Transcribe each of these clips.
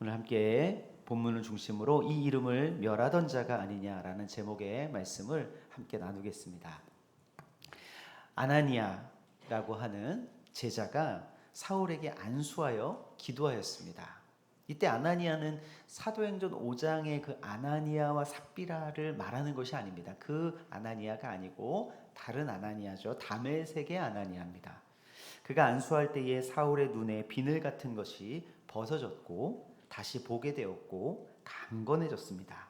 오늘 함께 본문을 중심으로 이 이름을 멸하던 자가 아니냐라는 제목의 말씀을 함께 나누겠습니다. 아나니아라고 하는 제자가 사울에게 안수하여 기도하였습니다. 이때 아나니아는 사도행전 5장의 그 아나니아와 삽비라를 말하는 것이 아닙니다. 그 아나니아가 아니고 다른 아나니아죠. 다메섹의 아나니아입니다. 그가 안수할 때에 사울의 눈에 비늘 같은 것이 벗어졌고 다시 보게 되었고 강건해졌습니다.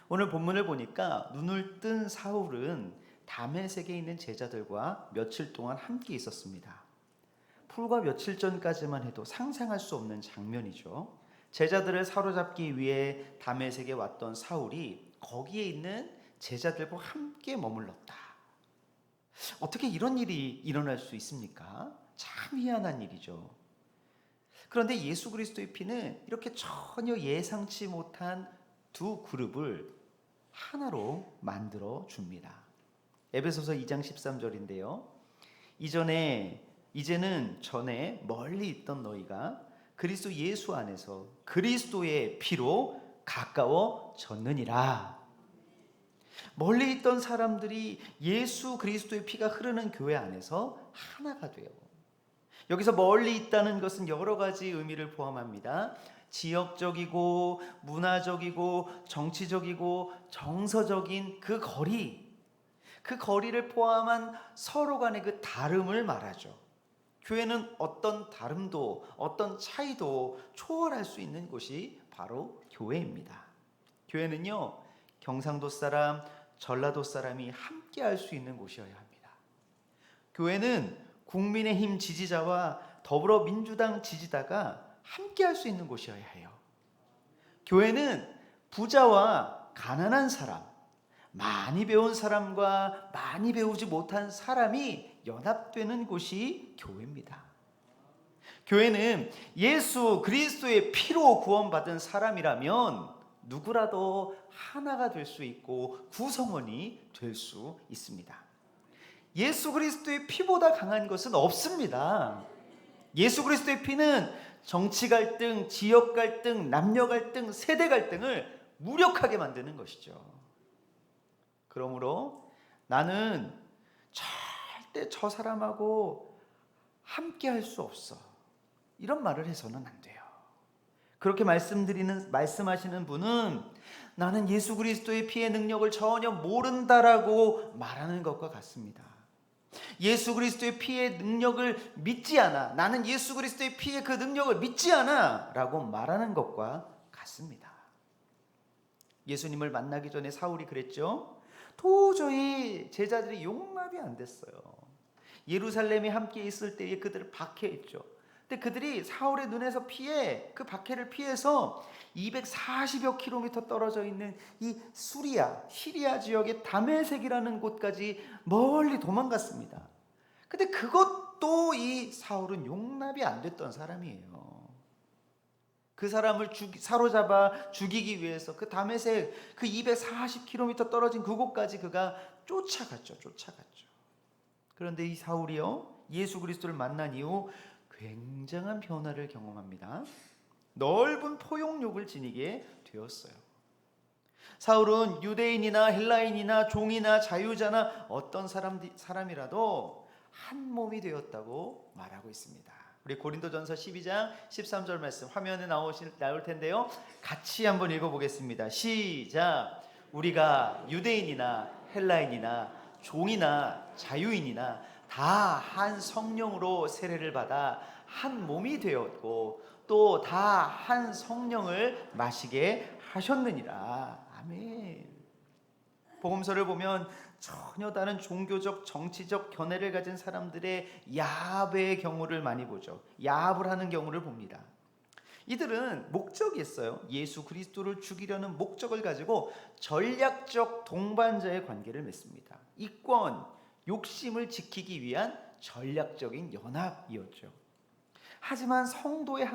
오늘 본문을 보니까 눈을 뜬 사울은 다메섹에 있는 제자들과 며칠 동안 함께 있었습니다. 불과 며칠 전까지만 해도 상상할 수 없는 장면이죠. 제자들을 사로잡기 위해 다메섹에 왔던 사울이 거기에 있는 제자들과 함께 머물렀다. 어떻게 이런 일이 일어날 수 있습니까? 참 희한한 일이죠. 그런데 예수 그리스도의 피는 이렇게 전혀 예상치 못한 두 그룹을 하나로 만들어 줍니다. 에베소서 2장 13절인데요. 이제는 전에 멀리 있던 너희가 그리스도 예수 안에서 그리스도의 피로 가까워졌느니라. 멀리 있던 사람들이 예수 그리스도의 피가 흐르는 교회 안에서 하나가 돼요. 여기서 멀리 있다는 것은 여러 가지 의미를 포함합니다. 지역적이고 문화적이고 정치적이고 정서적인 그 거리를 포함한 서로 간의 그 다름을 말하죠. 교회는 어떤 다름도 어떤 차이도 초월할 수 있는 곳이 바로 교회입니다. 교회는요, 경상도 사람, 전라도 사람이 함께 할 수 있는 곳이어야 합니다. 교회는 국민의힘 지지자와 더불어민주당 지지자가 함께 할 수 있는 곳이어야 해요. 교회는 부자와 가난한 사람, 많이 배운 사람과 많이 배우지 못한 사람이 연합되는 곳이 교회입니다. 교회는 예수 그리스도의 피로 구원받은 사람이라면 누구라도 하나가 될 수 있고 구성원이 될 수 있습니다. 예수 그리스도의 피보다 강한 것은 없습니다. 예수 그리스도의 피는 정치 갈등, 지역 갈등, 남녀 갈등, 세대 갈등을 무력하게 만드는 것이죠. 그러므로 나는 절대 저 사람하고 함께 할 수 없어, 이런 말을 해서는 안 돼요. 그렇게 말씀하시는 분은 나는 예수 그리스도의 피의 능력을 전혀 모른다라고 말하는 것과 같습니다. 예수 그리스도의 피의 능력을 믿지 않아, 나는 예수 그리스도의 피의 그 능력을 믿지 않아 라고 말하는 것과 같습니다. 예수님을 만나기 전에 사울이 그랬죠. 도저히 제자들이 용납이 안 됐어요. 예루살렘에 함께 있을 때에 그들을 박해했죠. 근데 그들이 사울의 눈에서 그 박해를 피해서 240여 킬로미터 떨어져 있는 이 시리아 지역의 다메섹이라는 곳까지 멀리 도망갔습니다. 근데 그것도 이 사울은 용납이 안 됐던 사람이에요. 그 사람을 사로잡아 죽이기 위해서 그 다메섹 그 240km 떨어진 그곳까지 그가 쫓아갔죠. 그런데 이 사울이요, 예수 그리스도를 만난 이후 굉장한 변화를 경험합니다. 넓은 포용력을 지니게 되었어요. 사울은 유대인이나 헬라인이나 종이나 자유자나 어떤 사람이라도 한 몸이 되었다고 말하고 있습니다. 우리 고린도전서 12장 13절 말씀 화면에 나올 텐데요. 같이 한번 읽어보겠습니다. 시작. 우리가 유대인이나 헬라인이나 종이나 자유인이나 다 한 성령으로 세례를 받아 한 몸이 되었고 또 다 한 성령을 마시게 하셨느니라. 아멘. 복음서를 보면 전혀 다른 종교적, 정치적 견해를 가진 사람들의 야합의 경우를 많이 보죠. 야합을 하는 경우를 봅니다. 이들은 목적이 있어요. 예수 그리스도를 죽이려는 목적을 가지고 전략적 동반자의 관계를 맺습니다. 이권, 욕심을 지키기 위한 전략적인 연합이었죠. 하지만 성도의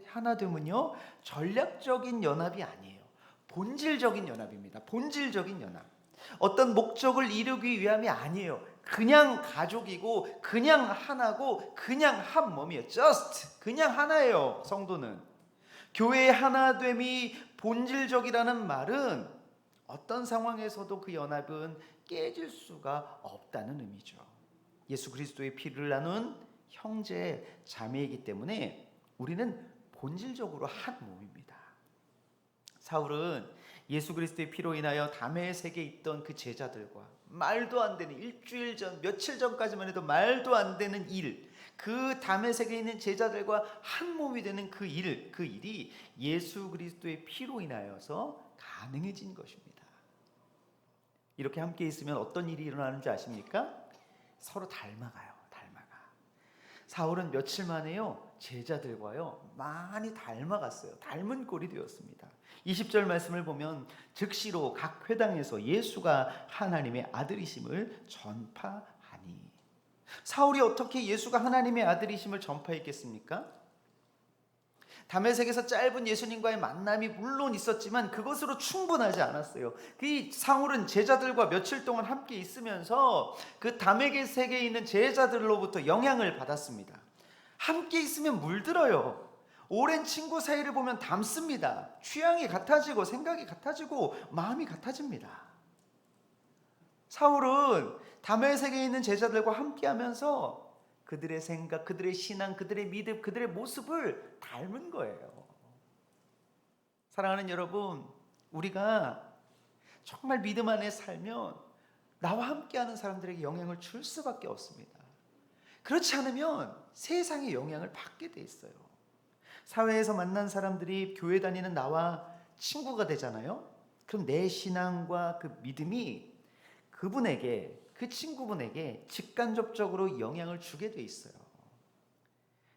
하나됨은요, 전략적인 연합이 아니에요. 본질적인 연합입니다. 본질적인 연합. 어떤 목적을 이루기 위함이 아니에요. 그냥 가족이고 그냥 하나고 그냥 한 몸이에요. 그냥 하나예요. 성도는 교회의 하나됨이 본질적이라는 말은 어떤 상황에서도 그 연합은 깨질 수가 없다는 의미죠. 예수 그리스도의 피를 나눈 형제 자매이기 때문에 우리는 본질적으로 한 몸입니다. 사울은 예수 그리스도의 피로 인하여 다메섹에 있던 그 제자들과 말도 안 되는, 일주일 전, 며칠 전까지만 해도 말도 안 되는 일, 그 다메섹에 있는 제자들과 한 몸이 되는 그 일이 예수 그리스도의 피로 인하여서 가능해진 것입니다. 이렇게 함께 있으면 어떤 일이 일어나는지 아십니까? 서로 닮아가요. 사울은 며칠 만에요, 제자들과요 많이 닮아갔어요. 닮은 꼴이 되었습니다. 20절 말씀을 보면 즉시로 각 회당에서 예수가 하나님의 아들이심을 전파하니. 사울이 어떻게 예수가 하나님의 아들이심을 전파했겠습니까? 다메섹에서 짧은 예수님과의 만남이 물론 있었지만 그것으로 충분하지 않았어요. 그 사울은 제자들과 며칠 동안 함께 있으면서 그 다메섹에 있는 제자들로부터 영향을 받았습니다. 함께 있으면 물들어요. 오랜 친구 사이를 보면 닮습니다. 취향이 같아지고 생각이 같아지고 마음이 같아집니다. 사울은 다메섹에 있는 제자들과 함께하면서 그들의 생각, 그들의 신앙, 그들의 믿음, 그들의 모습을 닮은 거예요. 사랑하는 여러분, 우리가 정말 믿음 안에 살면 나와 함께하는 사람들에게 영향을 줄 수밖에 없습니다. 그렇지 않으면 세상에 영향을 받게 돼 있어요. 사회에서 만난 사람들이 교회 다니는 나와 친구가 되잖아요. 그럼 내 신앙과 그 믿음이 그분에게, 그 친구분에게 직간접적으로 영향을 주게 돼 있어요.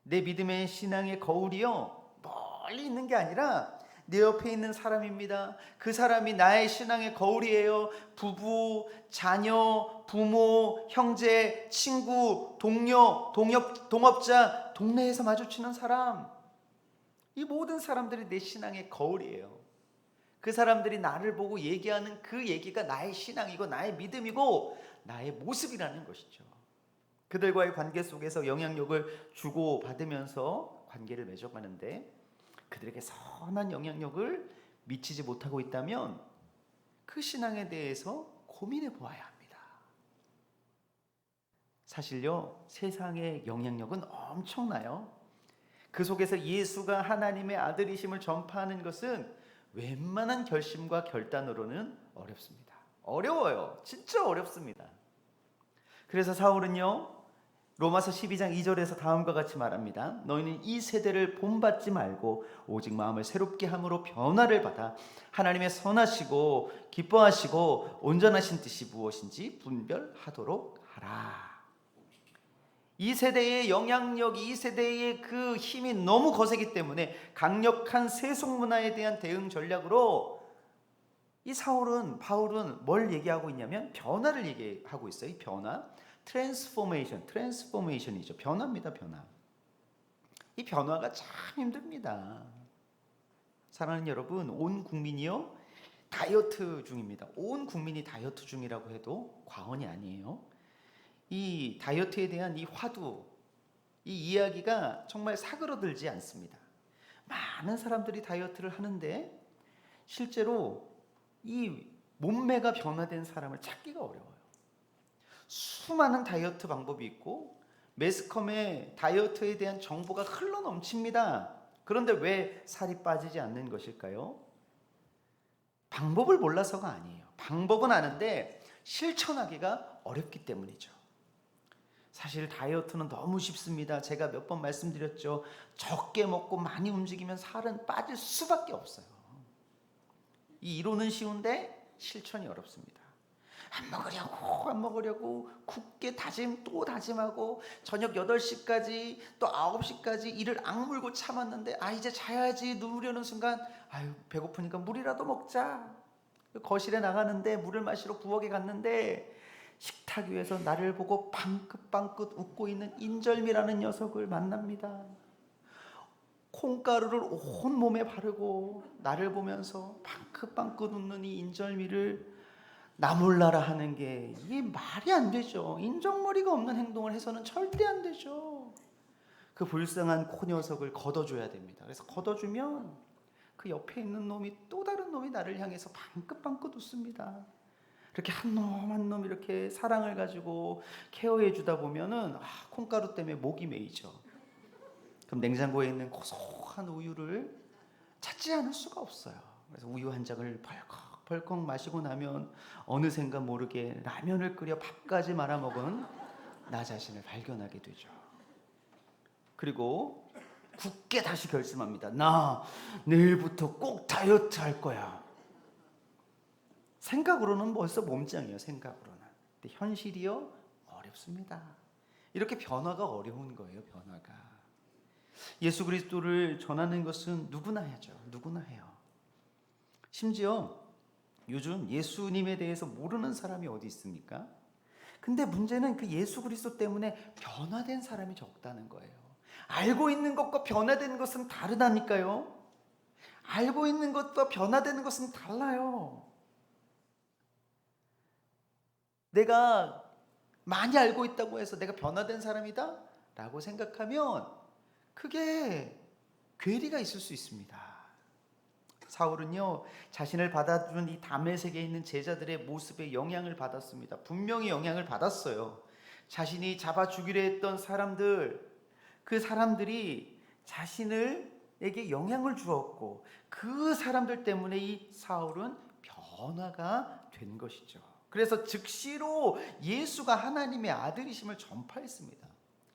내 믿음의 신앙의 거울이요, 멀리 있는 게 아니라 내 옆에 있는 사람입니다. 그 사람이 나의 신앙의 거울이에요. 부부, 자녀, 부모, 형제, 친구, 동료, 동업자, 동네에서 마주치는 사람, 이 모든 사람들이 내 신앙의 거울이에요. 그 사람들이 나를 보고 얘기하는 그 얘기가 나의 신앙이고 나의 믿음이고 나의 모습이라는 것이죠. 그들과의 관계 속에서 영향력을 주고받으면서 관계를 맺어가는데 그들에게 선한 영향력을 미치지 못하고 있다면 그 신앙에 대해서 고민해 보아야 합니다. 사실요, 세상의 영향력은 엄청나요. 그 속에서 예수가 하나님의 아들이심을 전파하는 것은 웬만한 결심과 결단으로는 어렵습니다. 어려워요. 진짜 어렵습니다. 그래서 사울은요, 로마서 12장 2절에서 다음과 같이 말합니다. 너희는 이 세대를 본받지 말고 오직 마음을 새롭게 함으로 변화를 받아 하나님의 선하시고 기뻐하시고 온전하신 뜻이 무엇인지 분별하도록 하라. 이 세대의 영향력이, 이 세대의 그 힘이 너무 거세기 때문에 강력한 세속 문화에 대한 대응 전략으로 이 바울은 뭘 얘기하고 있냐면 변화를 얘기하고 있어요. 이 변화, 트랜스포메이션이죠. 변화입니다. 변화. 이 변화가 참 힘듭니다. 사랑하는 여러분, 온 국민이요 다이어트 중입니다. 온 국민이 다이어트 중이라고 해도 과언이 아니에요. 이 다이어트에 대한 이 화두, 이 이야기가 정말 사그러들지 않습니다. 많은 사람들이 다이어트를 하는데 실제로 이 몸매가 변화된 사람을 찾기가 어려워요. 수많은 다이어트 방법이 있고 매스컴에 다이어트에 대한 정보가 흘러넘칩니다. 그런데 왜 살이 빠지지 않는 것일까요? 방법을 몰라서가 아니에요. 방법은 아는데 실천하기가 어렵기 때문이죠. 사실 다이어트는 너무 쉽습니다. 제가 몇 번 말씀드렸죠. 적게 먹고 많이 움직이면 살은 빠질 수밖에 없어요. 이 이론은 쉬운데 실천이 어렵습니다. 안 먹으려고 굳게 또 다짐하고 저녁 8시까지 또 9시까지 이를 악물고 참았는데 이제 자야지 누우려는 순간 배고프니까 물이라도 먹자. 거실에 나가는데 물을 마시러 부엌에 갔는데 식탁 위에서 나를 보고 방긋방긋 웃고 있는 인절미라는 녀석을 만납니다. 콩가루를 온 몸에 바르고 나를 보면서 방긋방긋 웃는 이 인절미를 나 몰라라 하는 게 이게 말이 안 되죠. 인정머리가 없는 행동을 해서는 절대 안 되죠. 그 불쌍한 코 녀석을 걷어줘야 됩니다. 그래서 걷어주면 그 옆에 있는 놈이, 또 다른 놈이 나를 향해서 방긋방긋 웃습니다. 이렇게 한 놈 한 놈 이렇게 사랑을 가지고 케어해 주다 보면은 콩가루 때문에 목이 메이죠. 그럼 냉장고에 있는 고소한 우유를 찾지 않을 수가 없어요. 그래서 우유 한 잔을 벌컥 마시고 나면 어느샌가 모르게 라면을 끓여 밥까지 말아 먹은 나 자신을 발견하게 되죠. 그리고 굳게 다시 결심합니다. 나 내일부터 꼭 다이어트 할 거야. 생각으로는 벌써 몸짱이에요. 생각으로는. 근데 현실이요? 어렵습니다. 이렇게 변화가 어려운 거예요. 변화가. 예수 그리스도를 전하는 것은 누구나 하죠. 누구나 해요. 심지어 요즘 예수님에 대해서 모르는 사람이 어디 있습니까? 근데 문제는 그 예수 그리스도 때문에 변화된 사람이 적다는 거예요. 알고 있는 것과 변화된 것은 다르다니까요. 알고 있는 것과 변화되는 것은 달라요. 내가 많이 알고 있다고 해서 내가 변화된 사람이다? 라고 생각하면 그게 괴리가 있을 수 있습니다. 사울은요, 자신을 받아준 이 다메섹에 있는 제자들의 모습에 영향을 받았습니다. 분명히 영향을 받았어요. 자신이 잡아 죽이려 했던 사람들, 그 사람들이 자신에게 영향을 주었고 그 사람들 때문에 이 사울은 변화가 된 것이죠. 그래서 즉시로 예수가 하나님의 아들이심을 전파했습니다.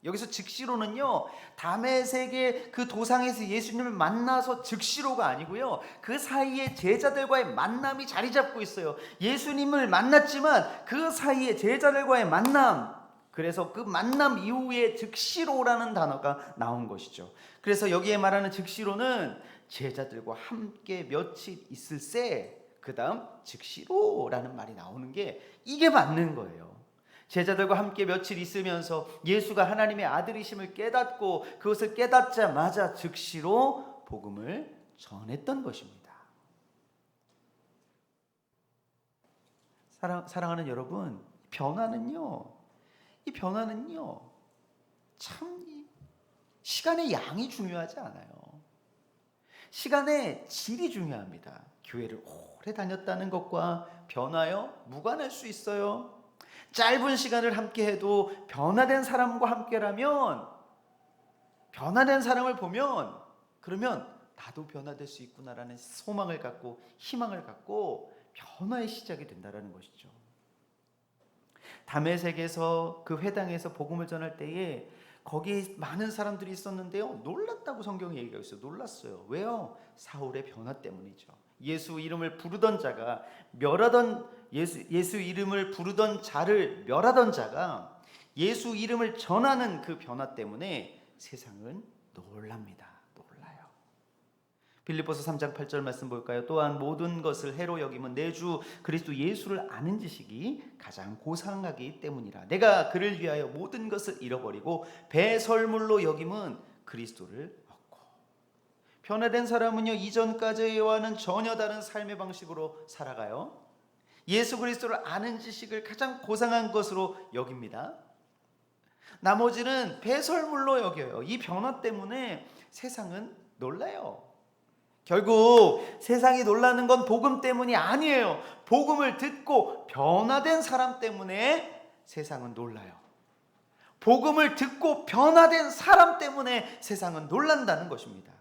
여기서 즉시로는요, 다메섹의 그 도상에서 예수님을 만나서 즉시로가 아니고요, 그 사이에 제자들과의 만남이 자리 잡고 있어요. 예수님을 만났지만 그 사이에 제자들과의 만남, 그래서 그 만남 이후에 즉시로라는 단어가 나온 것이죠. 그래서 여기에 말하는 즉시로는 제자들과 함께 며칠 있을 새, 그 다음 즉시로라는 말이 나오는 게 이게 맞는 거예요. 제자들과 함께 며칠 있으면서 예수가 하나님의 아들이심을 깨닫고 그것을 깨닫자마자 즉시로 복음을 전했던 것입니다. 사랑하는 여러분, 이 변화는요 참 시간의 양이 중요하지 않아요. 시간의 질이 중요합니다. 교회를 오래 다녔다는 것과 변화요 무관할 수 있어요. 짧은 시간을 함께 해도 변화된 사람과 함께라면, 변화된 사람을 보면 그러면 나도 변화될 수 있구나라는 소망을 갖고 희망을 갖고 변화의 시작이 된다는 것이죠. 다메섹에서 그 회당에서 복음을 전할 때에 거기에 많은 사람들이 있었는데요, 놀랐다고 성경이 얘기하고 있어요. 놀랐어요. 왜요? 사울의 변화 때문이죠. 예수 이름을 부르던 자가 예수 이름을 부르던 자를 멸하던 자가 예수 이름을 전하는 그 변화 때문에 세상은 놀랍니다. 놀라요. 빌립보서 3장 8절 말씀 볼까요? 또한 모든 것을 해로 여김은 내 주 그리스도 예수를 아는 지식이 가장 고상하기 때문이라. 내가 그를 위하여 모든 것을 잃어버리고 배설물로 여김은 그리스도를 얻고. 변화된 사람은요, 이전까지와는 전혀 다른 삶의 방식으로 살아가요. 예수 그리스도를 아는 지식을 가장 고상한 것으로 여깁니다. 나머지는 배설물로 여겨요. 이 변화 때문에 세상은 놀라요. 결국 세상이 놀라는 건 복음 때문이 아니에요. 복음을 듣고 변화된 사람 때문에 세상은 놀라요. 복음을 듣고 변화된 사람 때문에 세상은 놀란다는 것입니다.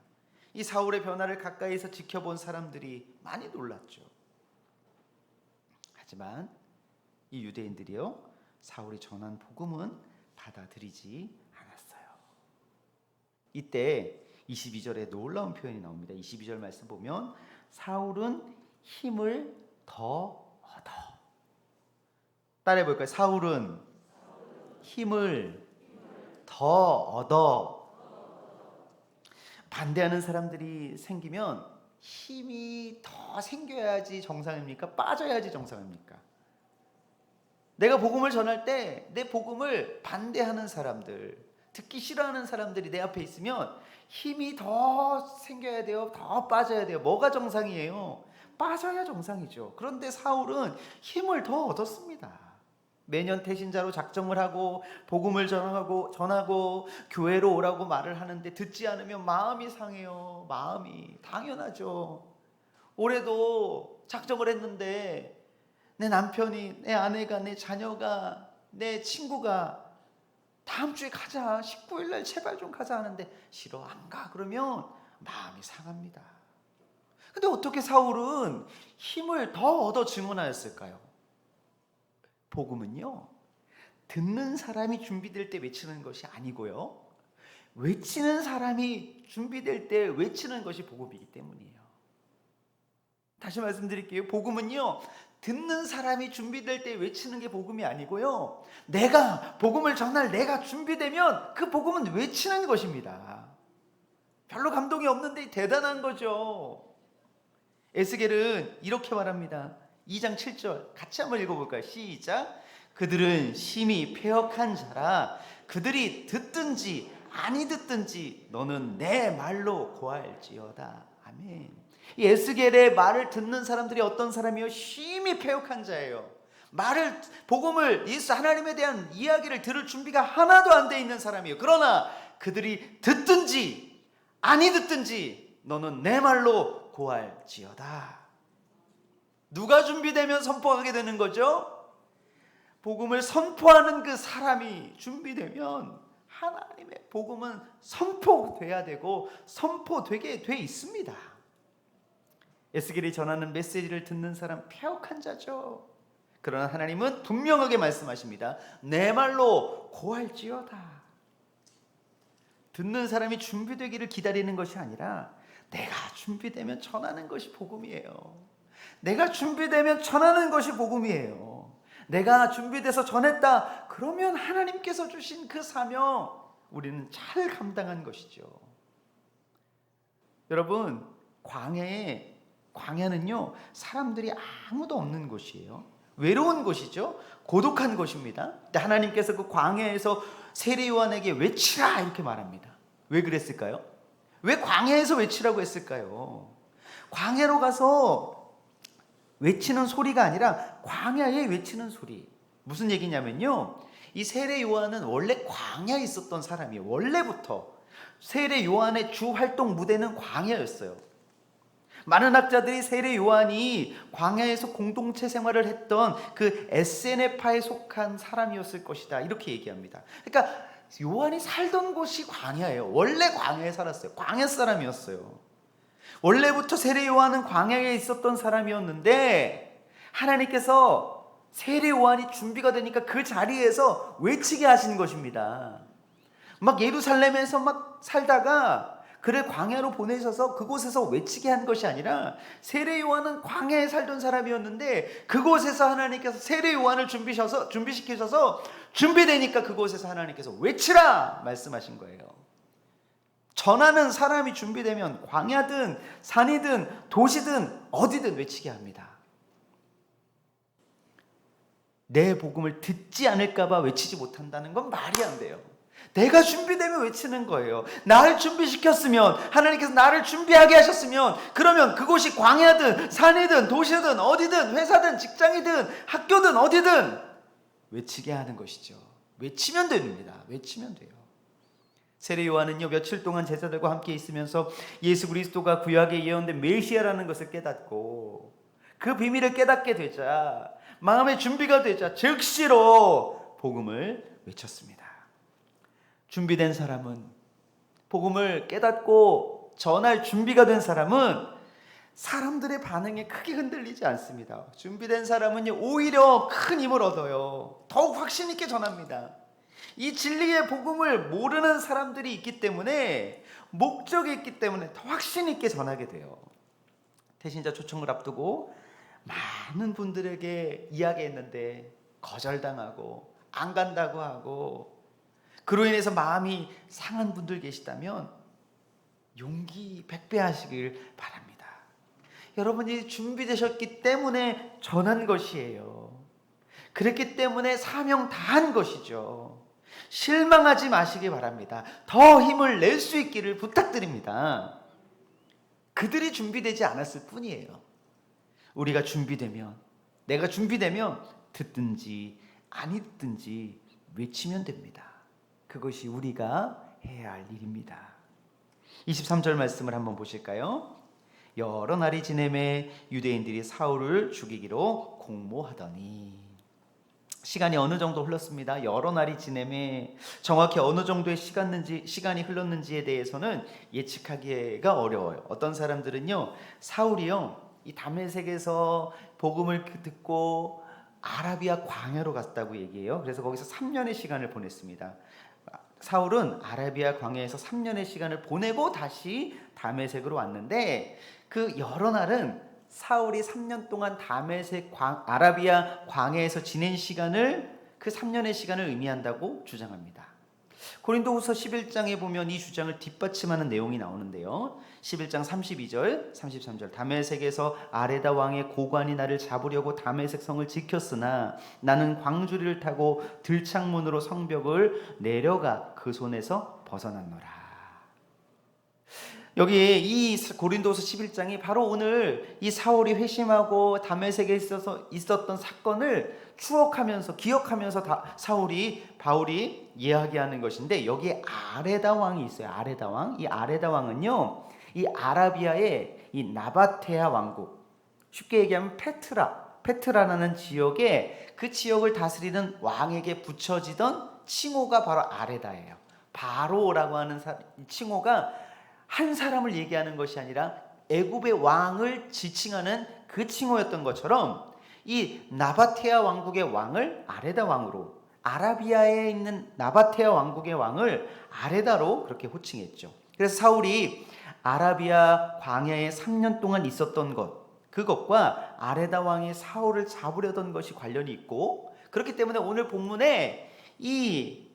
이 사울의 변화를 가까이서 지켜본 사람들이 많이 놀랐죠. 하지만 이 유대인들이요, 사울이 전한 복음은 받아들이지 않았어요. 이때 22절에 놀라운 표현이 나옵니다. 22절 말씀 보면 사울은 힘을 더 얻어. 따라해 볼까요? 사울은 힘을 더 얻어. 반대하는 사람들이 생기면 힘이 더 생겨야지 정상입니까? 빠져야지 정상입니까? 내가 복음을 전할 때 내 복음을 반대하는 사람들, 듣기 싫어하는 사람들이 내 앞에 있으면 힘이 더 생겨야 돼요? 더 빠져야 돼요? 뭐가 정상이에요? 빠져야 정상이죠. 그런데 사울은 힘을 더 얻었습니다. 매년 태신자로 작정을 하고 복음을 전하고 교회로 오라고 말을 하는데 듣지 않으면 마음이 상해요. 마음이. 당연하죠. 올해도 작정을 했는데 내 남편이, 내 아내가, 내 자녀가, 내 친구가 다음 주에 가자, 19일 날 제발 좀 가자 하는데 싫어, 안 가. 그러면 마음이 상합니다. 근데 어떻게 사울은 힘을 더 얻어 증언하였을까요? 복음은요, 듣는 사람이 준비될 때 외치는 것이 아니고요, 외치는 사람이 준비될 때 외치는 것이 복음이기 때문이에요. 다시 말씀드릴게요. 복음은요, 듣는 사람이 준비될 때 외치는 게 복음이 아니고요, 내가 복음을 전할 내가 준비되면 그 복음은 외치는 것입니다. 별로 감동이 없는데 대단한 거죠. 에스겔은 이렇게 말합니다. 2장 7절 같이 한번 읽어볼까요? 시작. 그들은 심히 패역한 자라. 그들이 듣든지 아니 듣든지 너는 내 말로 고할지어다. 아멘. 이 에스겔의 말을 듣는 사람들이 어떤 사람이요? 심히 패역한 자예요. 복음을, 예수 하나님에 대한 이야기를 들을 준비가 하나도 안 돼 있는 사람이에요. 그러나 그들이 듣든지 아니 듣든지 너는 내 말로 고할지어다. 누가 준비되면 선포하게 되는 거죠? 복음을 선포하는 그 사람이 준비되면 하나님의 복음은 선포돼야 되고 선포되게 돼 있습니다. 에스겔이 전하는 메시지를 듣는 사람 패역한 자죠. 그러나 하나님은 분명하게 말씀하십니다. 내 말로 고할지어다. 듣는 사람이 준비되기를 기다리는 것이 아니라 내가 준비되면 전하는 것이 복음이에요. 내가 준비되면 전하는 것이 복음이에요. 내가 준비돼서 전했다. 그러면 하나님께서 주신 그 사명 우리는 잘 감당한 것이죠. 여러분, 광야는요, 사람들이 아무도 없는 곳이에요. 외로운 곳이죠. 고독한 곳입니다. 근데 하나님께서 그 광야에서 세례 요한에게 외치라 이렇게 말합니다. 왜 그랬을까요? 왜 광야에서 외치라고 했을까요? 광야로 가서 외치는 소리가 아니라 광야에 외치는 소리. 무슨 얘기냐면요, 이 세례 요한은 원래 광야에 있었던 사람이에요. 원래부터 세례 요한의 주 활동 무대는 광야였어요. 많은 학자들이 세례 요한이 광야에서 공동체 생활을 했던 그 에세네파에 속한 사람이었을 것이다 이렇게 얘기합니다. 그러니까 요한이 살던 곳이 광야예요. 원래 광야에 살았어요. 광야 사람이었어요. 원래부터 세례 요한은 광야에 있었던 사람이었는데 하나님께서 세례 요한이 준비가 되니까 그 자리에서 외치게 하신 것입니다. 막 예루살렘에서 막 살다가 그를 광야로 보내셔서 그곳에서 외치게 한 것이 아니라 세례 요한은 광야에 살던 사람이었는데 그곳에서 하나님께서 세례 요한을 준비시키셔서 준비되니까 그곳에서 하나님께서 외치라 말씀하신 거예요. 전하는 사람이 준비되면 광야든 산이든 도시든 어디든 외치게 합니다. 내 복음을 듣지 않을까 봐 외치지 못한다는 건 말이 안 돼요. 내가 준비되면 외치는 거예요. 나를 준비시켰으면, 하나님께서 나를 준비하게 하셨으면, 그러면 그곳이 광야든 산이든 도시든 어디든 회사든 직장이든 학교든 어디든 외치게 하는 것이죠. 외치면 됩니다. 외치면 돼요. 세례 요한은요, 며칠 동안 제자들과 함께 있으면서 예수 그리스도가 구약에 예언된 메시아라는 것을 깨닫고 그 비밀을 깨닫게 되자, 마음의 준비가 되자 즉시로 복음을 외쳤습니다. 준비된 사람은, 복음을 깨닫고 전할 준비가 된 사람은 사람들의 반응에 크게 흔들리지 않습니다. 준비된 사람은요, 오히려 큰 힘을 얻어요. 더욱 확신 있게 전합니다. 이 진리의 복음을 모르는 사람들이 있기 때문에, 목적이 있기 때문에 더 확신 있게 전하게 돼요. 태신자 초청을 앞두고 많은 분들에게 이야기했는데 거절당하고 안 간다고 하고 그로 인해서 마음이 상한 분들 계시다면 용기 100배 하시길 바랍니다. 여러분이 준비되셨기 때문에 전한 것이에요. 그랬기 때문에 사명 다한 것이죠. 실망하지 마시기 바랍니다. 더 힘을 낼 수 있기를 부탁드립니다. 그들이 준비되지 않았을 뿐이에요. 우리가 준비되면, 내가 준비되면 듣든지 안 있든지 외치면 됩니다. 그것이 우리가 해야 할 일입니다. 23절 말씀을 한번 보실까요? 여러 날이 지내매 유대인들이 사울을 죽이기로 공모하더니. 시간이 어느 정도 흘렀습니다. 여러 날이 지내매 정확히 어느 정도의 시간이 흘렀는지에 대해서는 예측하기가 어려워요. 어떤 사람들은요, 사울이요, 이 다메섹에서 복음을 듣고 아라비아 광야로 갔다고 얘기해요. 그래서 거기서 3년의 시간을 보냈습니다. 사울은 아라비아 광야에서 3년의 시간을 보내고 다시 다메섹으로 왔는데, 그 여러 날은 사울이 3년 동안 다메섹 아라비아 광야에서 지낸 시간을, 그 3년의 시간을 의미한다고 주장합니다. 고린도후서 11장에 보면 이 주장을 뒷받침하는 내용이 나오는데요. 11장 32절, 33절. 다메섹에서 아레다 왕의 고관이 나를 잡으려고 다메섹 성을 지켰으나 나는 광주리를 타고 들창문으로 성벽을 내려가 그 손에서 벗어났노라. 여기 이 고린도서 11장이 바로 오늘 이 사울이 회심하고 다메섹에 있었던 사건을 추억하면서 기억하면서 바울이 이야기하는 것인데, 여기에 아레다 왕이 있어요. 아레다 왕. 이 아레다 왕은요, 이 아라비아의 이 나바테아 왕국, 쉽게 얘기하면 페트라라는 지역에, 그 지역을 다스리는 왕에게 붙여지던 칭호가 바로 아레다예요. 바로라고 하는 칭호가 한 사람을 얘기하는 것이 아니라 애굽의 왕을 지칭하는 그 칭호였던 것처럼, 이 나바테아 왕국의 왕을 아레다 왕으로, 아라비아에 있는 나바테아 왕국의 왕을 아레다로 그렇게 호칭했죠. 그래서 사울이 아라비아 광야에 3년 동안 있었던 그것과 아레다 왕이 사울을 잡으려던 것이 관련이 있고, 그렇기 때문에 오늘 본문에 이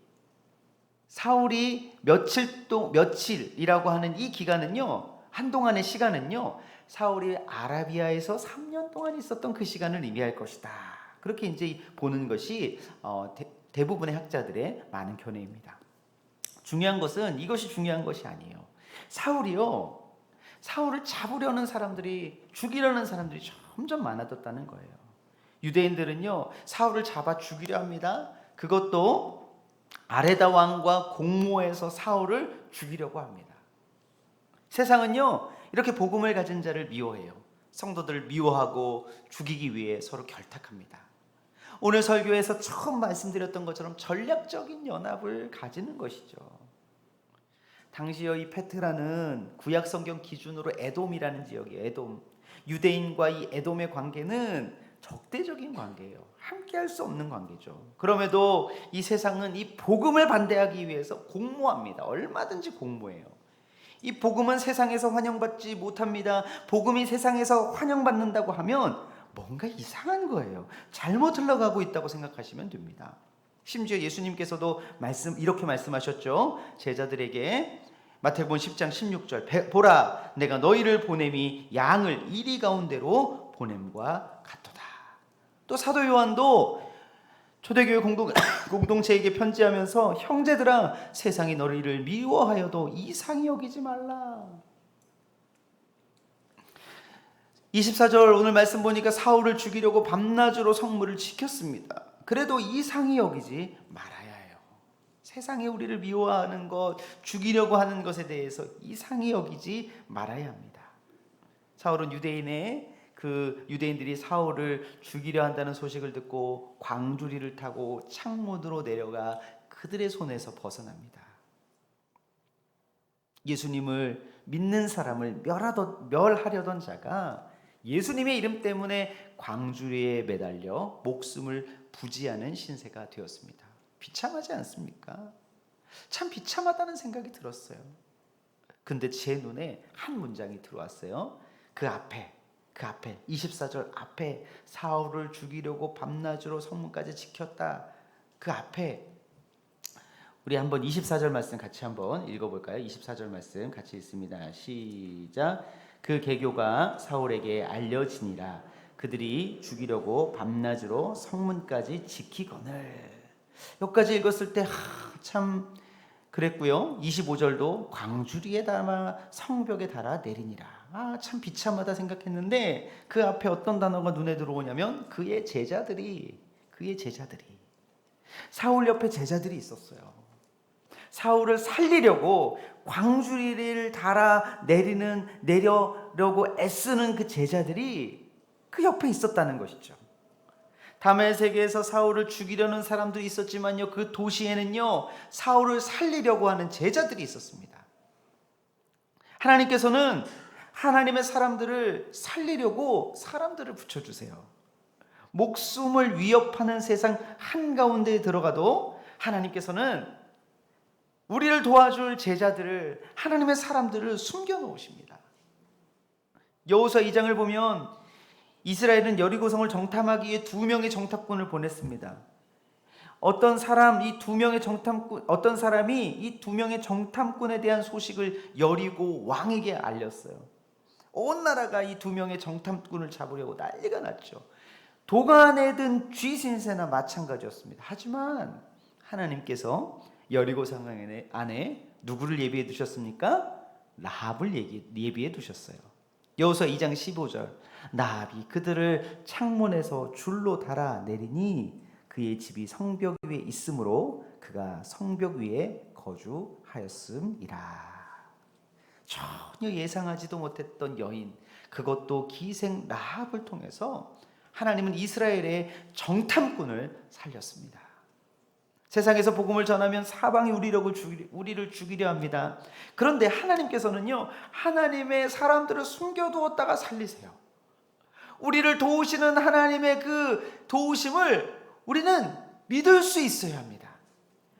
사울이 며칠이라고 하는 이 기간은요, 한동안의 시간은요, 사울이 아라비아에서 3년 동안 있었던 그 시간을 의미할 것이다. 그렇게 이제 보는 것이 대부분의 학자들의 많은 견해입니다. 중요한 것은 이것이 중요한 것이 아니에요. 사울을 잡으려는 사람들이, 죽이려는 사람들이 점점 많아졌다는 거예요. 유대인들은요, 사울을 잡아 죽이려 합니다. 그것도 아레다 왕과 공모해서 사울을 죽이려고 합니다. 세상은요, 이렇게 복음을 가진 자를 미워해요. 성도들을 미워하고 죽이기 위해 서로 결탁합니다. 오늘 설교에서 처음 말씀드렸던 것처럼 전략적인 연합을 가지는 것이죠. 당시의 이 페트라는 구약 성경 기준으로 에돔이라는 지역이에요. 에돔. 유대인과 이 에돔의 관계는 적대적인 관계예요. 함께할 수 없는 관계죠. 그럼에도 이 세상은 이 복음을 반대하기 위해서 공모합니다. 얼마든지 공모해요. 이 복음은 세상에서 환영받지 못합니다. 복음이 세상에서 환영받는다고 하면 뭔가 이상한 거예요. 잘못 흘러가고 있다고 생각하시면 됩니다. 심지어 예수님께서도 이렇게 말씀하셨죠. 제자들에게 마태복음 10장 16절, 보라 내가 너희를 보냄이 양을 이리 가운데로 보냄과 같도다. 또 사도 요한도 초대교회 공동체에게 편지하면서 형제들아 세상이 너희를 미워하여도 이상히 여기지 말라. 24절 오늘 말씀 보니까 사울을 죽이려고 밤낮으로 성문을 지켰습니다. 그래도 이상히 여기지 말아야 해요. 세상에 우리를 미워하는 것, 죽이려고 하는 것에 대해서 이상히 여기지 말아야 합니다. 사울은 유대인들이 사울을 죽이려 한다는 소식을 듣고 광주리를 타고 창문으로 내려가 그들의 손에서 벗어납니다. 예수님을 믿는 사람을 멸하려던 자가 예수님의 이름 때문에 광주리에 매달려 목숨을 부지하는 신세가 되었습니다. 비참하지 않습니까? 참 비참하다는 생각이 들었어요. 근데 제 눈에 한 문장이 들어왔어요. 그 앞에 24절 앞에 사울을 죽이려고 밤낮으로 성문까지 지켰다. 그 앞에 우리 한번 24절 말씀 같이 한번 읽어볼까요? 24절 말씀 같이 읽습니다. 시작. 그 계교가 사울에게 알려지니라. 그들이 죽이려고 밤낮으로 성문까지 지키거늘. 여기까지 읽었을 때 참 그랬고요. 25절도 광주리에 담아 성벽에 달아 내리니라. 참 비참하다 생각했는데 그 앞에 어떤 단어가 눈에 들어오냐면 그의 제자들이 사울 옆에 제자들이 있었어요. 사울을 살리려고 광주리를 달아 내려려고 애쓰는 그 제자들이 그 옆에 있었다는 것이죠. 다메섹에서 사울을 죽이려는 사람들이 있었지만요, 그 도시에는요 사울을 살리려고 하는 제자들이 있었습니다. 하나님께서는 하나님의 사람들을 살리려고 사람들을 붙여주세요. 목숨을 위협하는 세상 한가운데에 들어가도 하나님께서는 우리를 도와줄 제자들을, 하나님의 사람들을 숨겨놓으십니다. 여호수아 2장을 보면 이스라엘은 여리고성을 정탐하기 위해 2명의 정탐꾼을 보냈습니다. 어떤 사람이 이 2명의 정탐꾼에 대한 소식을 여리고 왕에게 알렸어요. 온 나라가 이 2명의 정탐꾼을 잡으려고 난리가 났죠. 도간에 든 쥐신세나 마찬가지였습니다. 하지만 하나님께서 여리고성 안에 누구를 예비해 두셨습니까? 라합을 예비해 두셨어요. 여호수아 2장 15절, 라합이 그들을 창문에서 줄로 달아 내리니 그의 집이 성벽 위에 있으므로 그가 성벽 위에 거주하였음이라. 전혀 예상하지도 못했던 여인, 그것도 기생 라합을 통해서 하나님은 이스라엘의 정탐꾼을 살렸습니다. 세상에서 복음을 전하면 사방이 우리를 죽이려 합니다. 그런데 하나님께서는요, 하나님의 사람들을 숨겨두었다가 살리세요. 우리를 도우시는 하나님의 그 도우심을 우리는 믿을 수 있어야 합니다.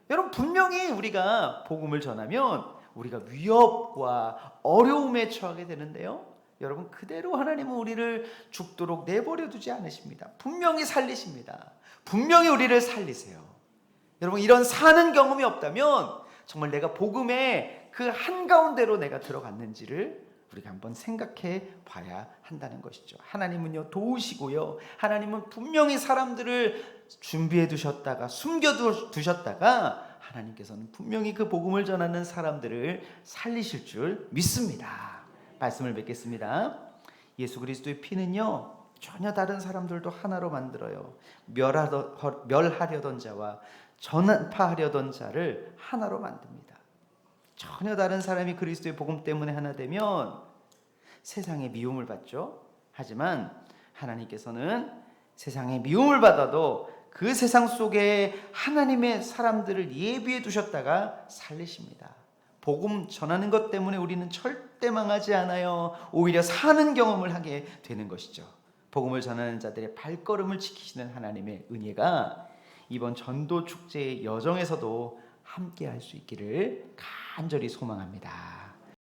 여러분, 분명히 우리가 복음을 전하면 우리가 위협과 어려움에 처하게 되는데요, 여러분, 그대로 하나님은 우리를 죽도록 내버려 두지 않으십니다. 분명히 살리십니다. 분명히 우리를 살리세요. 여러분, 이런 사는 경험이 없다면 정말 내가 복음의 그 한가운데로 내가 들어갔는지를 우리가 한번 생각해 봐야 한다는 것이죠. 하나님은요 도우시고요, 하나님은 분명히 사람들을 준비해 두셨다가 숨겨 두셨다가 하나님께서는 분명히 그 복음을 전하는 사람들을 살리실 줄 믿습니다. 말씀을 맺겠습니다. 예수 그리스도의 피는요 전혀 다른 사람들도 하나로 만들어요. 멸하려던 자와 전파하려던 자를 하나로 만듭니다. 전혀 다른 사람이 그리스도의 복음 때문에 하나 되면 세상의 미움을 받죠. 하지만 하나님께서는 세상의 미움을 받아도 그 세상 속에 하나님의 사람들을 예비해 두셨다가 살리십니다. 복음 전하는 것 때문에 우리는 절대 망하지 않아요. 오히려 사는 경험을 하게 되는 것이죠. 복음을 전하는 자들의 발걸음을 지키시는 하나님의 은혜가 이번 전도 축제의 여정에서도 함께 할 수 있기를 간절히 소망합니다.